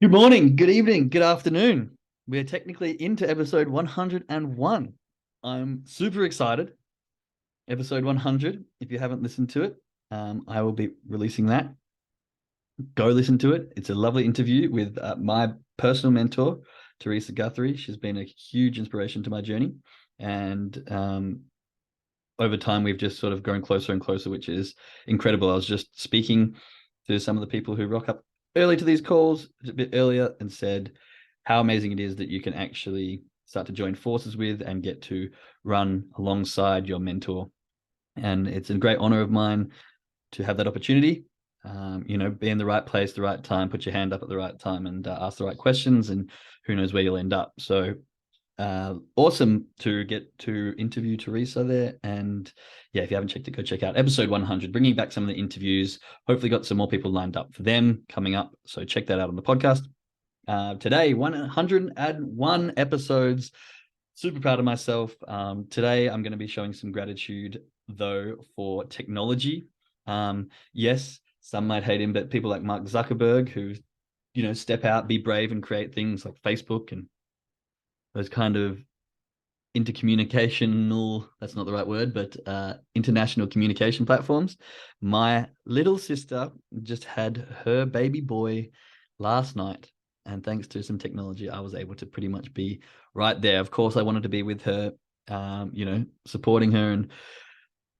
Good morning, good evening, good afternoon. We're technically into episode 101. I'm super excited. Episode 100. If you haven't listened to it, I will be releasing that. Go listen to it. It's a lovely interview with my personal mentor, Teresa Guthrie. She's been a huge inspiration to my journey. And over time, we've just sort of grown closer and closer, which is incredible. I was just speaking to some of the people who rock up early to these calls a bit earlier and said how amazing it is that you can actually start to join forces with and get to run alongside your mentor. And it's a great honor of mine to have that opportunity. Be in the right place, the right time, put your hand up at the right time and ask the right questions, and who knows where you'll end up. So awesome to get to interview Teresa there. And yeah, if you haven't checked it, go check out episode 100, bringing back some of the interviews. Hopefully got some more people lined up for them coming up. So check that out on the podcast. Today, 101 episodes. Super proud of myself. Today, I'm going to be showing some gratitude, though, for technology. Yes, some might hate him, but people like Mark Zuckerberg who, step out, be brave and create things like Facebook and those kind of intercommunicational, that's not the right word, but international communication platforms. My little sister just had her baby boy last night. And thanks to some technology, I was able to pretty much be right there. Of course, I wanted to be with her, supporting her and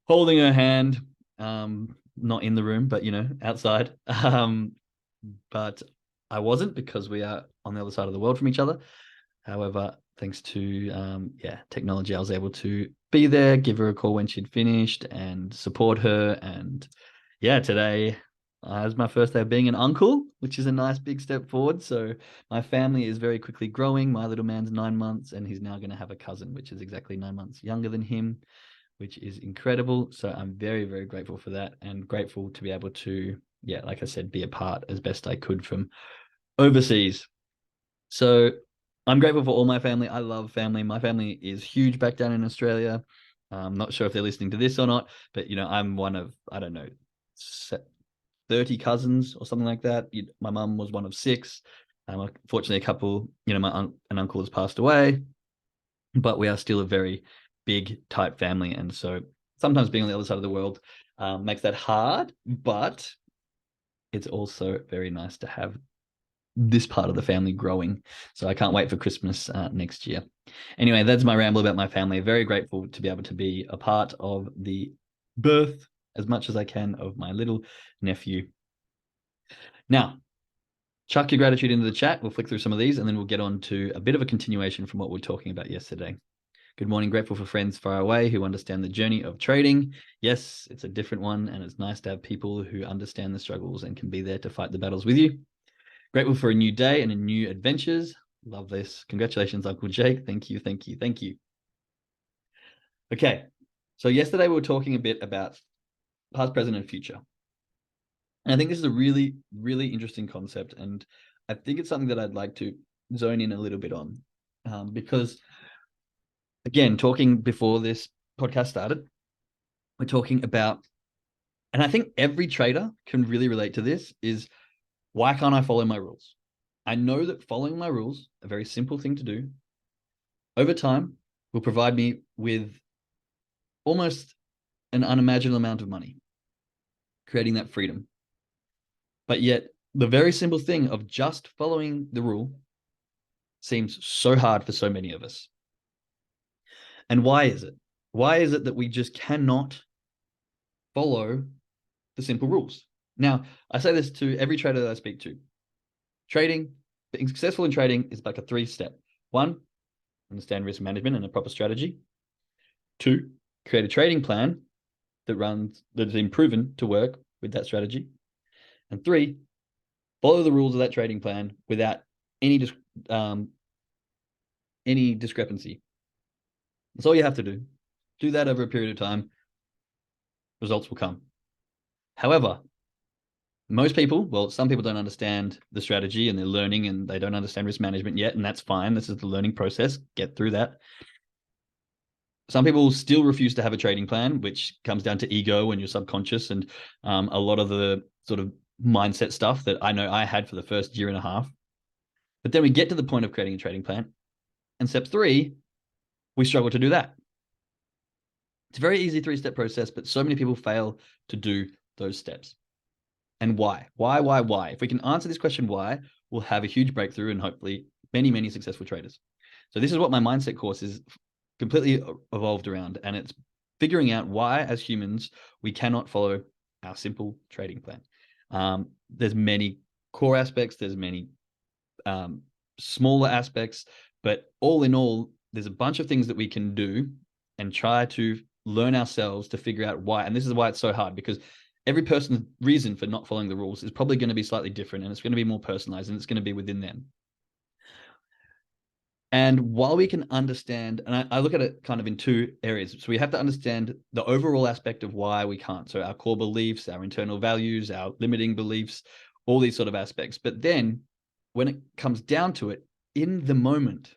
holding her hand, not in the room, but, outside. But I wasn't because we are on the other side of the world from each other. However, thanks to technology, I was able to be there, give her a call when she'd finished, and support her. And yeah, today was my first day of being an uncle, which is a nice big step forward. So my family is very quickly growing. My little man's 9 months, and he's now going to have a cousin, which is exactly 9 months younger than him, which is incredible. So I'm very, very grateful for that, and grateful to be able to, like I said, be a part as best I could from overseas. So I'm grateful for all my family. I love family. My family is huge back down in Australia. I'm not sure if they're listening to this or not, but I'm one of, I don't know, 30 cousins or something like that. My mum was one of 6. Unfortunately, a couple, an uncle has passed away, but we are still a very big, tight family. And so sometimes being on the other side of the world makes that hard, but it's also very nice to have this part of the family growing. So I can't wait for Christmas next year. Anyway, that's my ramble about my family. Very grateful to be able to be a part of the birth as much as I can of my little nephew. Now, chuck your gratitude into the chat. We'll flick through some of these and then we'll get on to a bit of a continuation from what we were talking about yesterday. Good morning. Grateful for friends far away who understand the journey of trading. Yes, it's a different one, and it's nice to have people who understand the struggles and can be there to fight the battles with you. Grateful for a new day and a new adventures. Love this. Congratulations, Uncle Jake. Thank you, thank you, thank you. Okay, so yesterday we were talking a bit about past, present, and future. And I think this is a really, really interesting concept. And I think it's something that I'd like to zone in a little bit on. Because, again, talking before this podcast started, we're talking about, and I think every trader can really relate to this, is why can't I follow my rules? I know that following my rules, a very simple thing to do, over time will provide me with almost an unimaginable amount of money, creating that freedom. But yet, the very simple thing of just following the rule seems so hard for so many of us. And why is it? Why is it that we just cannot follow the simple rules? Now, I say this to every trader that I speak to. Trading, being successful in trading is like a 3-step. 1, understand risk management and a proper strategy. 2, create a trading plan that has been proven to work with that strategy. And 3, follow the rules of that trading plan without any discrepancy. That's all you have to do. Do that over a period of time. Results will come. However, most people, some people don't understand the strategy and they're learning and they don't understand risk management yet, and that's fine. This is the learning process. Get through that. Some people still refuse to have a trading plan, which comes down to ego and your subconscious and a lot of the sort of mindset stuff that I know I had for the first year and a half. But then we get to the point of creating a trading plan. And step 3, we struggle to do that. It's a very easy 3-step process, but so many people fail to do those steps. And why? Why? If we can answer this question, why, we'll have a huge breakthrough and hopefully many, many successful traders. So this is what my mindset course is completely evolved around. And it's figuring out why, as humans, we cannot follow our simple trading plan. There's many core aspects. There's many smaller aspects. But all in all, there's a bunch of things that we can do and try to learn ourselves to figure out why. And this is why it's so hard, because every person's reason for not following the rules is probably going to be slightly different, and it's going to be more personalized, and it's going to be within them. And while we can understand, and I look at it kind of in 2 areas. So we have to understand the overall aspect of why we can't. So our core beliefs, our internal values, our limiting beliefs, all these sort of aspects. But then when it comes down to it, in the moment,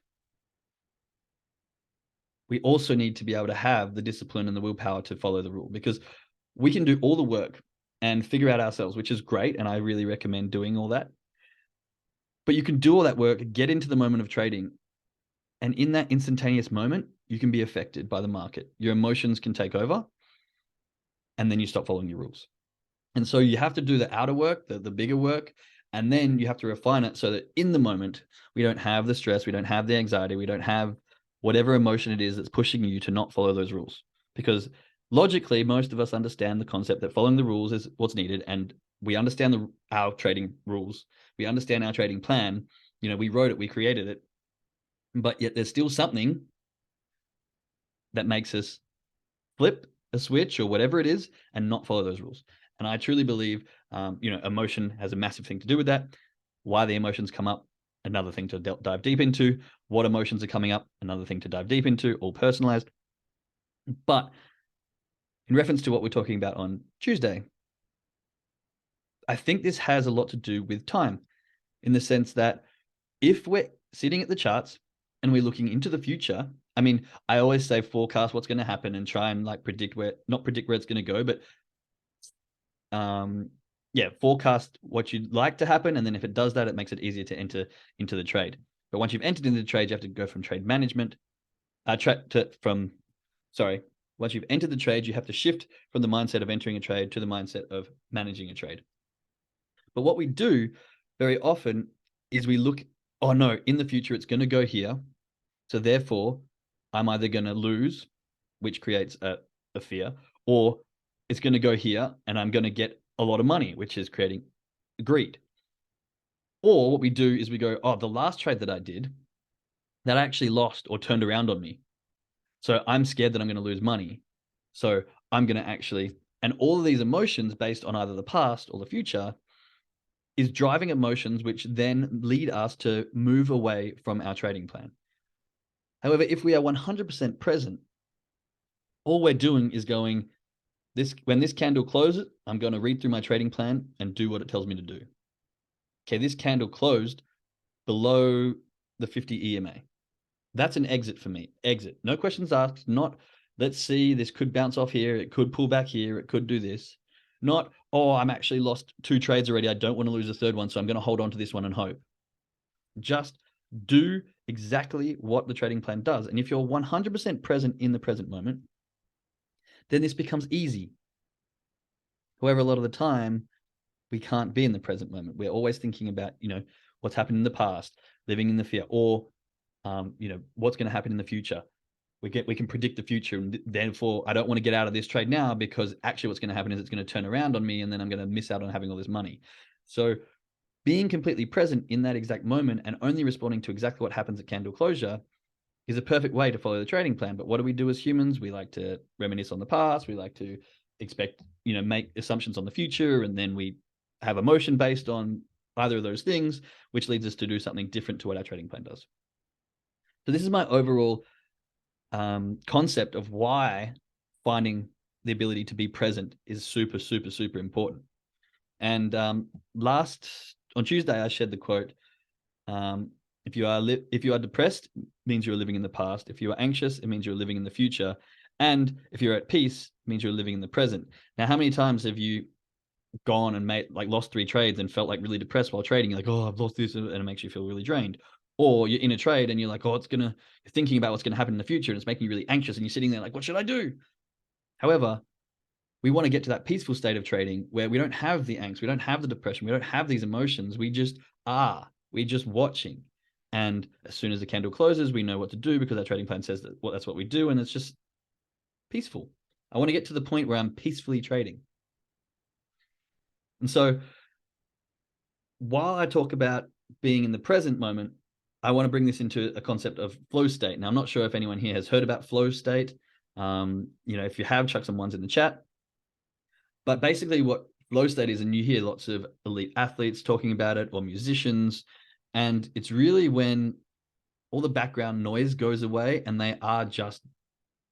we also need to be able to have the discipline and the willpower to follow the rule, because we can do all the work and figure out ourselves, which is great. And I really recommend doing all that. But you can do all that work, get into the moment of trading. And in that instantaneous moment, you can be affected by the market. Your emotions can take over, and then you stop following your rules. And so you have to do the outer work, the bigger work, and then you have to refine it so that in the moment, we don't have the stress, we don't have the anxiety, we don't have whatever emotion it is that's pushing you to not follow those rules. Because logically, most of us understand the concept that following the rules is what's needed, and we understand our trading rules. We understand our trading plan. We wrote it, we created it, but yet there's still something that makes us flip a switch or whatever it is and not follow those rules. And I truly believe, emotion has a massive thing to do with that. Why the emotions come up, another thing to dive deep into. What emotions are coming up, another thing to dive deep into, all personalized. But in reference to what we're talking about on Tuesday, I think this has a lot to do with time, in the sense that if we're sitting at the charts and we're looking into the future, I always say forecast what's going to happen and try and not predict where it's going to go, but forecast what you'd like to happen. And then if it does that, it makes it easier to enter into the trade. But once you've entered into the trade, you have to go from trade management, once you've entered the trade, you have to shift from the mindset of entering a trade to the mindset of managing a trade. But what we do very often is we look, oh no, in the future, it's going to go here. So therefore, I'm either going to lose, which creates a fear, or it's going to go here and I'm going to get a lot of money, which is creating greed. Or what we do is we go, oh, the last trade that I did, that I actually lost or turned around on me. So I'm scared that I'm going to lose money. So I'm going to actually, and all of these emotions based on either the past or the future is driving emotions, which then lead us to move away from our trading plan. However, if we are 100% present, all we're doing is going, when this candle closes, I'm going to read through my trading plan and do what it tells me to do. Okay, this candle closed below the 50 EMA. That's an exit for me. Exit. No questions asked. Not, let's see, this could bounce off here. It could pull back here. It could do this. Not, oh, I'm actually lost 2 trades already. I don't want to lose a third one, so I'm going to hold on to this one and hope. Just do exactly what the trading plan does. And if you're 100% present in the present moment, then this becomes easy. However, a lot of the time, we can't be in the present moment. We're always thinking about, what's happened in the past, living in the fear, or, what's going to happen in the future. We can predict the future, and therefore I don't want to get out of this trade now, because actually what's going to happen is it's going to turn around on me, and then I'm going to miss out on having all this money. So being completely present in that exact moment and only responding to exactly what happens at candle closure is a perfect way to follow the trading plan. But what do we do as humans? We like to reminisce on the past. We like to expect, make assumptions on the future, and then we have emotion based on either of those things, which leads us to do something different to what our trading plan does. So this is my overall concept of why finding the ability to be present is super, super, super important. And on Tuesday, I shared the quote, if you are depressed, it means you're living in the past. If you are anxious, it means you're living in the future. And if you're at peace, it means you're living in the present. Now, how many times have you gone and lost 3 trades and felt like really depressed while trading. You're like, oh, I've lost this, and it makes you feel really drained. Or you're in a trade and you're like, oh, you're thinking about what's going to happen in the future, and it's making you really anxious, and you're sitting there like, what should I do? However, we want to get to that peaceful state of trading where we don't have the angst, we don't have the depression, we don't have these emotions. We're just watching. And as soon as the candle closes, we know what to do because our trading plan says that's what we do. And it's just peaceful. I want to get to the point where I'm peacefully trading. And so while I talk about being in the present moment, I want to bring this into a concept of flow state. Now, I'm not sure if anyone here has heard about flow state. If you have, chuck some ones in the chat. But basically what flow state is, and you hear lots of elite athletes talking about it or musicians, and it's really when all the background noise goes away and they are just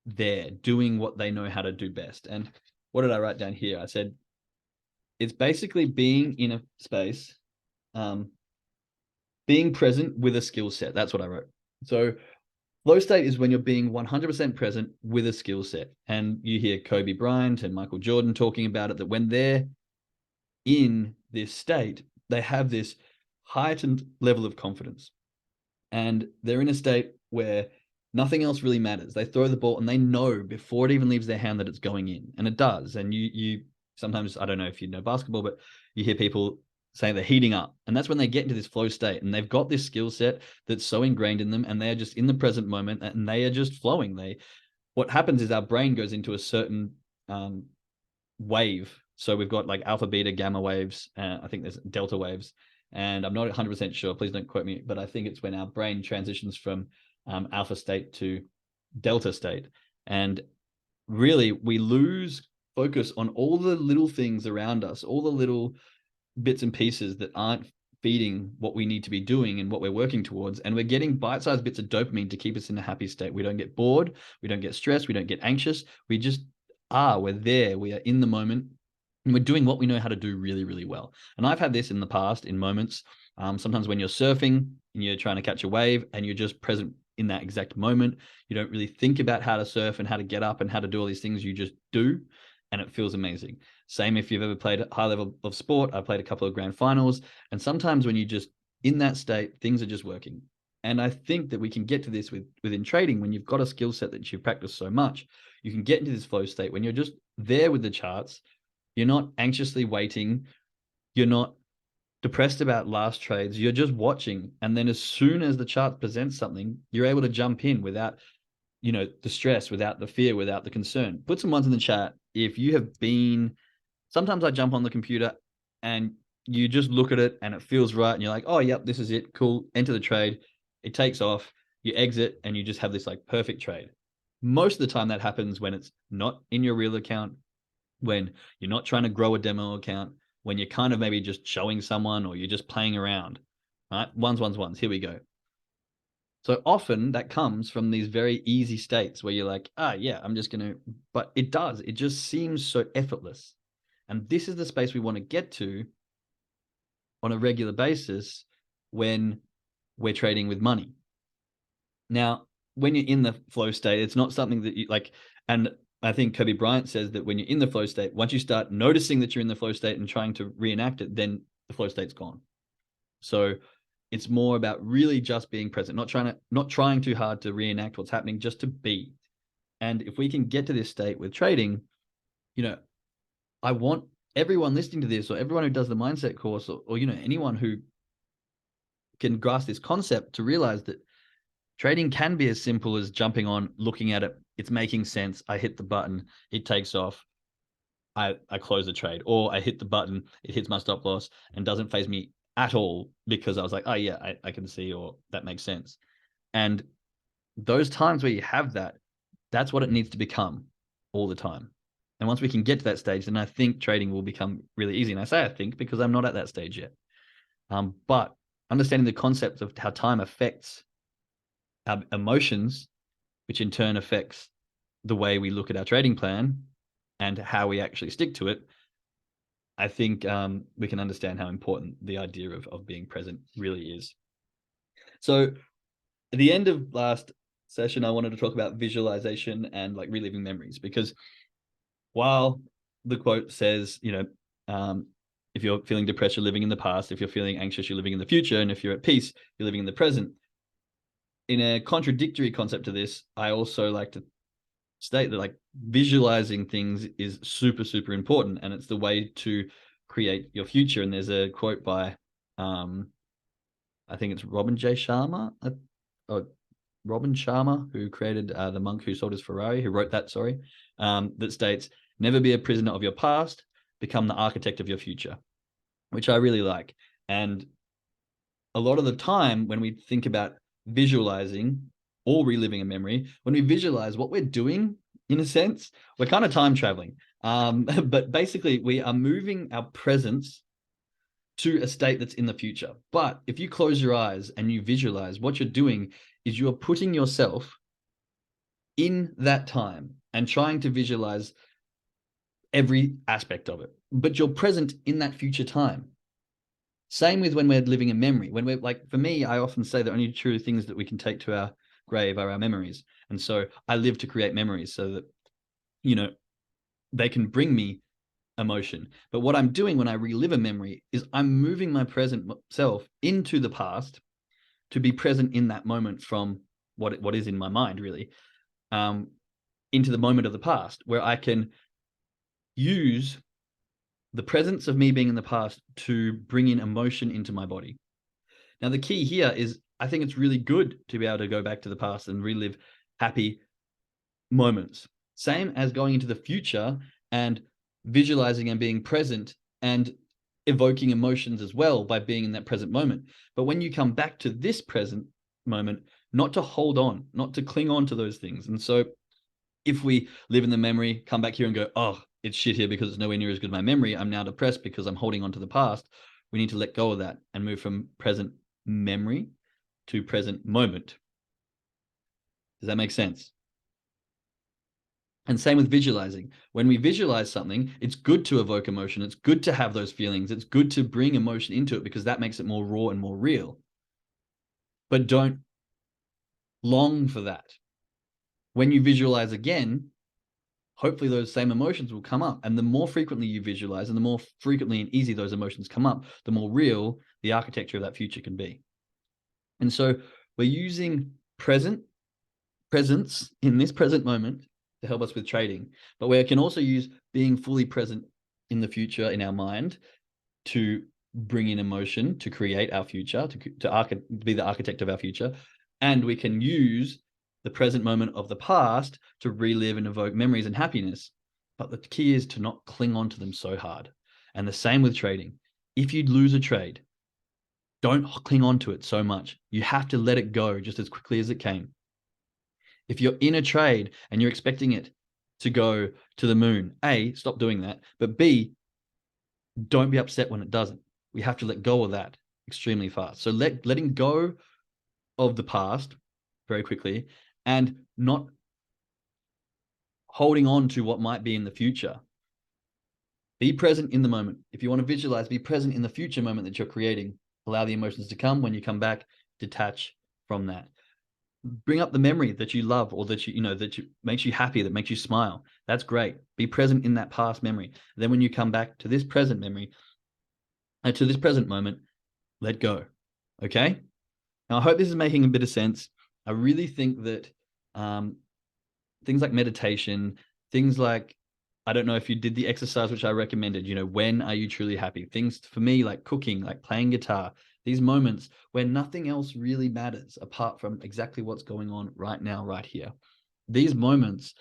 there doing what they know how to do best. And what did I write down here? I said, it's basically being in a space, being present with a skill set. That's what I wrote. So flow state is when you're being 100% present with a skill set. And you hear Kobe Bryant and Michael Jordan talking about it, that when they're in this state, they have this heightened level of confidence. And they're in a state where nothing else really matters. They throw the ball and they know before it even leaves their hand that it's going in. And it does. And you sometimes, I don't know if you know basketball, but you hear people saying they're heating up. And that's when they get into this flow state and they've got this skill set that's so ingrained in them, and they're just in the present moment and they are just flowing. What happens is our brain goes into a certain wave. So we've got like alpha, beta, gamma waves. I think there's delta waves. And I'm not 100% sure, please don't quote me, but I think it's when our brain transitions from alpha state to delta state. And really, we lose focus on all the little things around us, all the little bits and pieces that aren't feeding what we need to be doing and what we're working towards. And we're getting bite-sized bits of dopamine to keep us in a happy state. We don't get bored. We don't get stressed. We don't get anxious. We just we're there. We are in the moment. And we're doing what we know how to do really, really well. And I've had this in the past in moments. Sometimes when you're surfing and you're trying to catch a wave and you're just present in that exact moment, you don't really think about how to surf and how to get up and how to do all these things. You just do, and it feels amazing. Same if you've ever played a high level of sport. I played a couple of grand finals. And sometimes when you just in that state, things are just working. And I think that we can get to this within trading. When you've got a skill set that you've practiced so much, you can get into this flow state when you're just there with the charts. You're not anxiously waiting. You're not depressed about last trades. You're just watching. And then as soon as the chart presents something, you're able to jump in without, the stress, without the fear, without the concern. Put some ones in the chat. If you have been, sometimes I jump on the computer and you just look at it and it feels right. And you're like, oh, yep, this is it. Cool. Enter the trade. It takes off. You exit and you just have this like perfect trade. Most of the time that happens when it's not in your real account, when you're not trying to grow a demo account, when you're kind of maybe just showing someone or you're just playing around, right? Ones. Here we go. So often that comes from these very easy states where you're like, yeah, I'm just going to, but it just seems so effortless. And this is the space we want to get to on a regular basis when we're trading with money. Now, when you're in the flow state, it's not something that you like, and I think Kobe Bryant says that when you're in the flow state, once you start noticing that you're in the flow state and trying to reenact it, then the flow state's gone. So it's more about really just being present, not trying too hard to reenact what's happening, just to be. And if we can get to this state with trading, I want everyone listening to this, or everyone who does the mindset course, or anyone who can grasp this concept, to realize that trading can be as simple as jumping on, looking at it, it's making sense. I hit the button, it takes off. I close the trade, or I hit the button, it hits my stop loss and doesn't phase me at all because I was like, oh yeah, I can see, or that makes sense. And those times where you have that, that's what it needs to become all the time. And once we can get to that stage, then I think trading will become really easy. And I say I think because I'm not at that stage yet. But understanding the concept of how time affects our emotions, which in turn affects the way we look at our trading plan and how we actually stick to it, I think we can understand how important the idea of being present really is. So at the end of last session, I wanted to talk about visualization and like reliving memories, because while the quote says, If you're feeling depressed, you're living in the past. If you're feeling anxious, you're living in the future. And if you're at peace, you're living in the present. In a contradictory concept to this, I also like to state that like visualizing things is super, super important. And it's the way to create your future. And there's a quote by, I think it's Robin Sharma, who created The Monk Who Sold His Ferrari, who wrote that, that states, never be a prisoner of your past, become the architect of your future, which I really like. And a lot of the time when we think about visualizing or reliving a memory, when we visualize, what we're doing, in a sense, we're kind of time traveling. But basically, we are moving our presence to a state that's in the future. But if you close your eyes and you visualize, what you're doing is you're putting yourself in that time and trying to visualize every aspect of it, but you're present in that future time. Same with when we're living a memory. When we're like, for me, I often say the only true things that we can take to our grave are our memories. And so I live to create memories so that, they can bring me emotion. But what I'm doing when I relive a memory is I'm moving my present self into the past to be present in that moment from what is in my mind, really, into the moment of the past, where I can use the presence of me being in the past to bring in emotion into my body. Now, the key here is I think it's really good to be able to go back to the past and relive happy moments. Same as going into the future and visualizing and being present and evoking emotions as well by being in that present moment. But when you come back to this present moment, not to hold on, not to cling on to those things. And so if we live in the memory, come back here and go, oh, it's shit here because it's nowhere near as good as my memory, I'm now depressed because I'm holding on to the past. We need to let go of that and move from present memory to present moment. Does that make sense? And same with visualizing. When we visualize something, it's good to evoke emotion. It's good to have those feelings. It's good to bring emotion into it because that makes it more raw and more real. But don't long for that. When you visualize again, hopefully those same emotions will come up. And the more frequently you visualize and the more frequently and easy those emotions come up, the more real the architecture of that future can be. And so we're using presence in this present moment to help us with trading, but we can also use being fully present in the future in our mind to bring in emotion, to create our future, to be the architect of our future. And we can use the present moment of the past to relive and evoke memories and happiness. But the key is to not cling on to them so hard. And the same with trading. If you lose a trade, don't cling on to it so much. You have to let it go just as quickly as it came. If you're in a trade and you're expecting it to go to the moon, A, stop doing that. But B, don't be upset when it doesn't. We have to let go of that extremely fast. So letting go of the past very quickly and not holding on to what might be in the future. Be present in the moment. If you want to visualize, be present in the future moment that you're creating. Allow the emotions to come. When you come back, detach from that. Bring up the memory that you love or that that makes you happy, that makes you smile. That's great. Be present in that past memory. Then when you come back to this present memory, to this present moment, let go. Okay? Now, I hope this is making a bit of sense. I really think that things like meditation, things like, I don't know if you did the exercise which I recommended, when are you truly happy? Things for me like cooking, like playing guitar, these moments where nothing else really matters apart from exactly what's going on right now, right here. These moments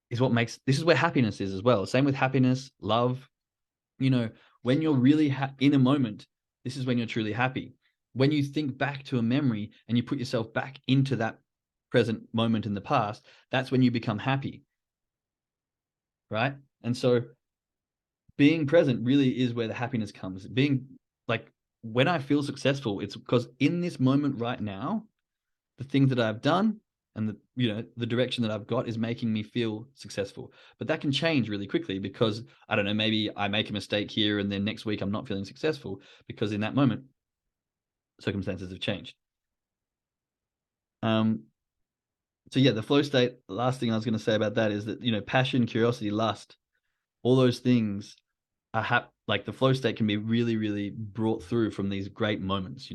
is what makes, this is where happiness is as well. Same with happiness, love. When you're really in a moment, this is when you're truly happy. When you think back to a memory and you put yourself back into that present moment in the past, that's when you become happy. Right? And so being present really is where the happiness comes. Being like, when I feel successful, it's because in this moment right now, the things that I've done and the direction that I've got is making me feel successful. But that can change really quickly because, I don't know, maybe I make a mistake here and then next week I'm not feeling successful because in that moment, circumstances have changed. So yeah, the flow state, the last thing I was going to say about that is that, passion, curiosity, lust, all those things like the flow state can be really, really brought through from these great moments.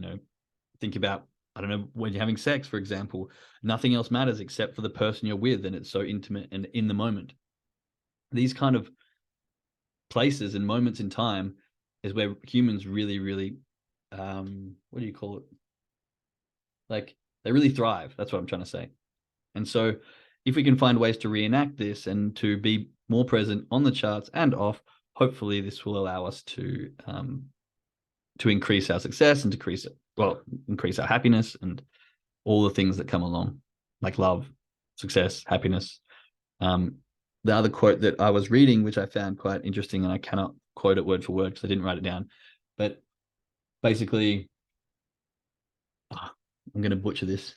Think about, I don't know, when you're having sex, for example, nothing else matters except for the person you're with, and it's so intimate and in the moment. These kind of places and moments in time is where humans really, really, what do you call it? Like, they really thrive. That's what I'm trying to say. And so if we can find ways to reenact this and to be more present on the charts and off, hopefully this will allow us to increase our success and increase our happiness and all the things that come along, like love, success, happiness. The other quote that I was reading, which I found quite interesting, and I cannot quote it word for word because I didn't write it down, but basically, I'm going to butcher this.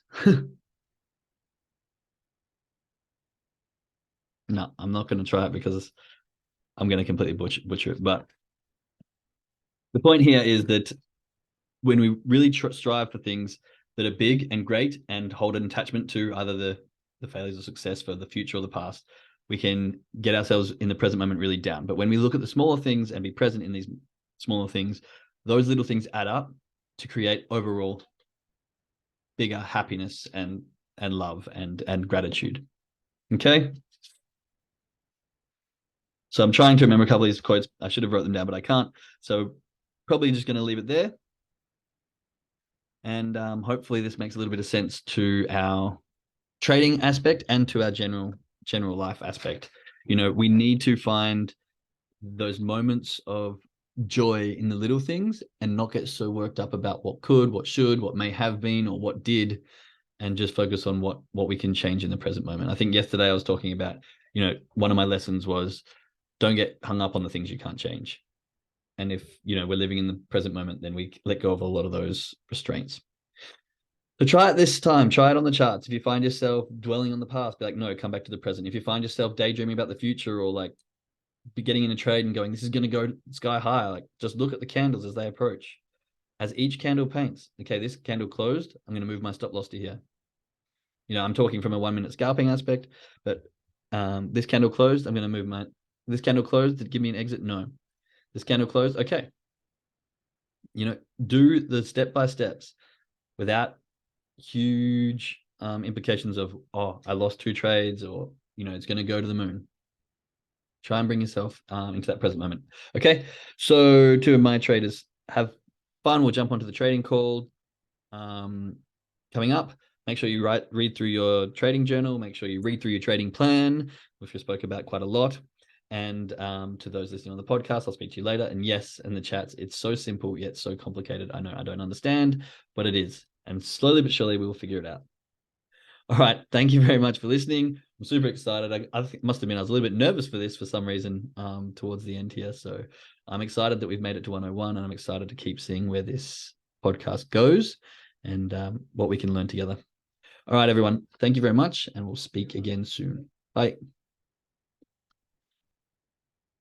No, I'm not going to try it because I'm going to completely butcher it. But the point here is that when we really strive for things that are big and great and hold an attachment to either the failures or success for the future or the past, we can get ourselves in the present moment really down. But when we look at the smaller things and be present in these smaller things, those little things add up to create overall bigger happiness and love and gratitude. Okay. So I'm trying to remember a couple of these quotes. I should have wrote them down, but I can't. So probably just going to leave it there. And hopefully this makes a little bit of sense to our trading aspect and to our general life aspect. We need to find those moments of joy in the little things and not get so worked up about what could, what should, what may have been, or what did, and just focus on what we can change in the present moment. I think yesterday I was talking about, one of my lessons was don't get hung up on the things you can't change. And if, we're living in the present moment, then we let go of a lot of those restraints. So try it this time. Try it on the charts. If you find yourself dwelling on the past, be like, no, come back to the present. If you find yourself daydreaming about the future or like getting in a trade and going, this is going to go sky high, like just look at the candles as they approach. As each candle paints, okay, this candle closed, I'm going to move my stop loss to here. I'm talking from a 1 minute scalping aspect, but this candle closed, I'm going to move this candle closed, did it give me an exit? No. This candle closed, okay. Do the step-by-steps without huge implications of, I lost 2 trades, or, it's going to go to the moon. Try and bring yourself into that present moment. Okay. So two of my traders, have fun. We'll jump onto the trading call coming up. Make sure you read through your trading journal. Make sure you read through your trading plan, which we spoke about quite a lot. And to those listening on the podcast, I'll speak to you later. And yes, in the chats, it's so simple yet so complicated. I know I don't understand, but it is. And slowly but surely, we will figure it out. All right. Thank you very much for listening. I'm super excited. I think must admit I was a little bit nervous for this for some reason towards the end here. So I'm excited that we've made it to 101, and I'm excited to keep seeing where this podcast goes and what we can learn together. All right, everyone. Thank you very much, and we'll speak again soon. Bye.